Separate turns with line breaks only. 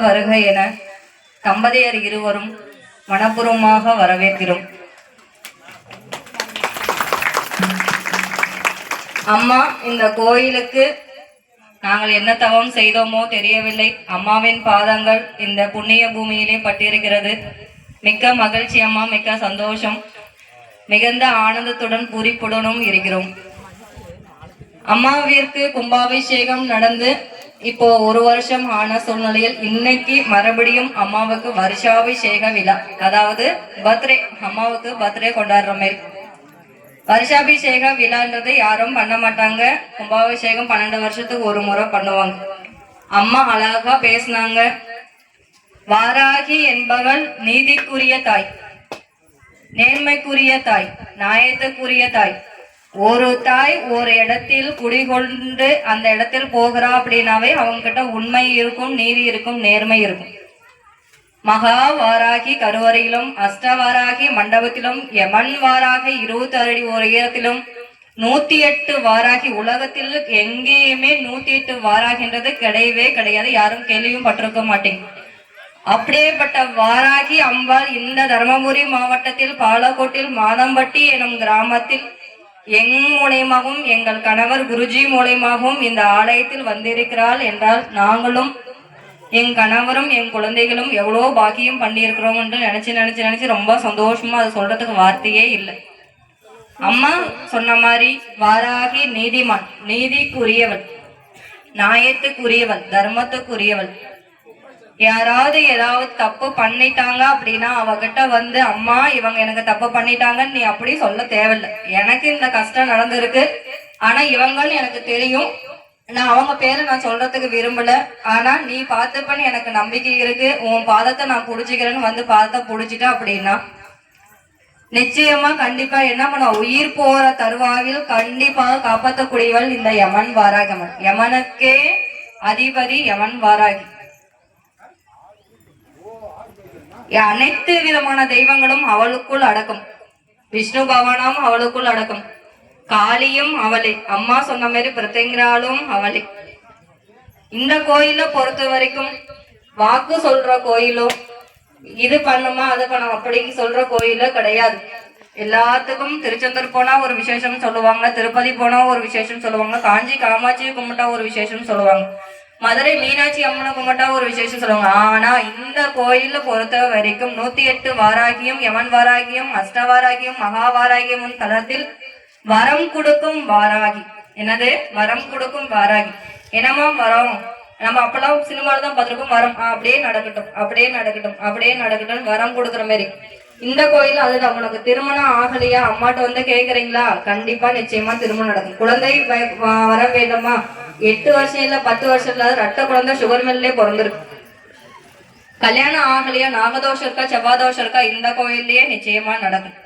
வருக என தம்பதியர் இருவரும் மனப்பூர்வமாக வரவேற்கிறோம். அம்மா, இந்த கோயிலுக்கு நாங்கள் என்ன தவம் செய்தோமோ தெரியவில்லை. அம்மாவின் பாதங்கள் இந்த புண்ணிய பூமியிலே பட்டிருக்கிறது. மிக்க மகிழ்ச்சி அம்மா, மிக்க சந்தோஷம். மிகுந்த ஆனந்தத்துடன் பூரிப்புடனும் இருக்கிறோம். அம்மாவிற்கு கும்பாபிஷேகம் நடந்து இப்போ 1 வருஷம் ஆன சூழ்நிலையில் இன்னைக்கு மறுபடியும் அம்மாவுக்கு வருஷாபிஷேக விழா, அதாவது பர்த்டே, அம்மாவுக்கு பர்த்டே கொண்டாடுற மாதிரி. வருஷாபிஷேக விழான்றது யாரும் பண்ண மாட்டாங்க. கும்பாபிஷேகம் 12 வருஷத்துக்கு ஒரு முறை பண்ணுவாங்க. அம்மா அழகா பேசினாங்க. வாராகி என்பவள் நீதிக்குரிய தாய், நேர்மைக்குரிய தாய், நியாயத்துக்குரிய தாய். ஒரு தாய் ஒரு இடத்தில் குடிகொண்டு அந்த இடத்தில் போகிறா அப்படின்னாவே அவங்க கிட்ட உண்மை இருக்கும், நீதி இருக்கும், நேர்மை இருக்கும். மகா வாராகி கருவறையிலும், அஷ்டவாராகி மண்டபத்திலும், யமன் வாராகி 20 அடி உயரத்திலும், 108 வாராகி உலகத்தில் எங்கேயுமே 108 வாராகின்றது கிடையவே கிடையாது. யாரும் கேள்வியும் பட்டிருக்க மாட்டீங்க. அப்படியேப்பட்ட வாராகி அம்பாள் இந்த தர்மபுரி மாவட்டத்தில் பாலக்கோட்டில் மாதம்பட்டி எனும் கிராமத்தில் எங் மூலயமாகவும் எங்கள் கணவர் குருஜி மூலயமாகவும் இந்த ஆலயத்தில் வந்திருக்கிறாள் என்றால் நாங்களும் என் கணவரும் என் குழந்தைகளும் எவ்வளோ பாக்கியம் பண்ணியிருக்கிறோம் என்று நினைச்சு ரொம்ப சந்தோஷமா அது சொல்றதுக்கு வார்த்தையே இல்லை. அம்மா சொன்ன மாதிரி வாராகி நீதிமான், நீதிக்குரியவள், நியாயத்துக்குரியவள், தர்மத்துக்குரியவள். யாராவது ஏதாவது தப்பு பண்ணிட்டாங்க அப்படின்னா அவகிட்ட வந்து அம்மா இவங்க எனக்கு தப்பு பண்ணிட்டாங்கன்னு நீ அப்படி சொல்ல தேவையில்லை. எனக்கு இந்த கஷ்டம் நடந்திருக்கு, ஆனா இவங்கன்னு எனக்கு தெரியும். நான் அவங்க பேரை நான் சொல்றதுக்கு விரும்பல. ஆனா நீ பார்த்துப்பன்னு எனக்கு நம்பிக்கை இருக்கு. உன் பாதத்தை நான் புடிச்சுக்கிறேன்னு வந்து பாதத்தை புடிச்சிட்ட அப்படின்னா நிச்சயமா கண்டிப்பா என்ன பண்ண, உயிர் போற தருவாயில் கண்டிப்பாக காப்பாற்றக்கூடியவள் இந்த யமன் வாராகி அம்மன். யமனுக்கே அதிபதி யமன் வாராகி. அனைத்து விதமான தெய்வங்களும் அவளுக்குள் அடக்கும். விஷ்ணு பகவானும் அவளுக்குள் அடக்கும். காளியும் அவளே. அம்மா சொன்ன மாதிரி பிரத்யங்கராலும் அவளே. இந்த கோயிலை பொறுத்த வரைக்கும் வாக்கு சொல்ற கோயிலோ, இது பண்ணுமா அது பண்ணும் அப்படின்னு சொல்ற கோயிலோ கிடையாது. எல்லாத்துக்கும் திருச்செந்தூர் போனா ஒரு விசேஷம் சொல்லுவாங்க, திருப்பதி போனா ஒரு விசேஷம் சொல்லுவாங்க, காஞ்சி காமாட்சி கும்பிட்டா ஒரு விசேஷம் சொல்லுவாங்க, மதுரை மீனாட்சி அம்மனை கும்பிட்டா ஒரு விசேஷம் சொல்லுவாங்க. ஆனா இந்த கோயில பொறுத்த வரைக்கும் 108 வாராகியும், யமன் வாராகியும், அஷ்டவாராகியும், மகாவாராகியும் தலத்தில் வரம் கொடுக்கும் வாராகி. என்னது? வரம் கொடுக்கும் வாராகி. என்னமா வரம்? நம்ம அப்பெல்லாம் சினிமால தான் பார்த்திருக்கோம். வரம் அப்படியே நடக்கட்டும், அப்படியே நடக்கட்டும், அப்படியே நடக்கட்டும் வரம் கொடுக்குற மாதிரி. இந்த கோயில் அது நம்மளுக்கு திருமணம் ஆகலையா, அம்மாட்ட வந்து கேக்குறீங்களா, கண்டிப்பா நிச்சயமா திருமணம் நடக்கும். குழந்தை வர வேண்டுமா, 8 வருஷம் இல்ல 10 வருஷம் இல்லாத ரத்த குழந்தை சுகர் மில்லே பிறந்திருக்கு. கல்யாணம் ஆகலையா, நாகதோஷம் இருக்கா, செவ்வாதோஷம் இருக்கா, இந்த கோயில்லயே நிச்சயமா நடக்கும்.